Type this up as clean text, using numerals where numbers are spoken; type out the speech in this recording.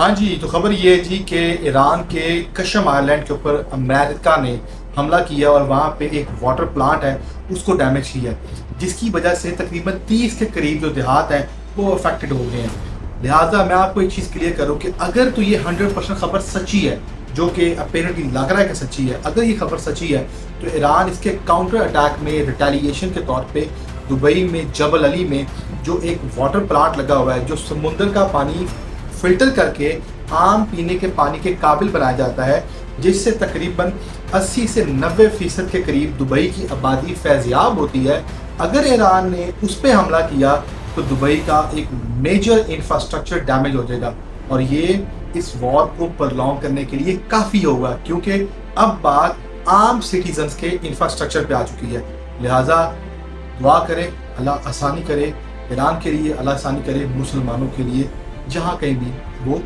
ہاں جی، تو خبر یہ ہے جی کہ ایران کے کشم آئلینڈ کے اوپر امریکہ نے حملہ کیا اور وہاں پہ ایک واٹر پلانٹ ہے اس کو ڈیمیج کیا ہے، جس کی وجہ سے تقریباً 30 کے قریب جو دیہات ہیں وہ افیکٹڈ ہو گئے ہیں۔ لہٰذا میں آپ کو ایک چیز کلیئر کروں کہ اگر تو یہ 100% خبر سچی ہے، جو کہ اپیرنٹلی لگ رہا ہے کہ سچی ہے، اگر یہ خبر سچی ہے تو ایران اس کے کاؤنٹر اٹیک میں ریٹیلیشن کے طور پہ دبئی میں جبل علی میں جو ایک واٹر پلانٹ لگا ہوا ہے جو سمندر کا پانی فلٹر کر کے عام پینے کے پانی کے قابل بنایا جاتا ہے، جس سے تقریباً 80 سے 90% کے قریب دبئی کی آبادی فیضیاب ہوتی ہے۔ اگر ایران نے اس پہ حملہ کیا تو دبئی کا ایک میجر انفراسٹرکچر ڈیمیج ہو جائے گا، اور یہ اس وار کو پرلونگ کرنے کے لیے کافی ہوگا، کیونکہ اب بات عام سٹیزنز کے انفراسٹرکچر پہ آ چکی ہے۔ لہٰذا دعا کرے اللہ آسانی کرے ایران کے لیے، اللہ آسانی کرے مسلمانوں کے لیے، جہاں کہیں بھی وہ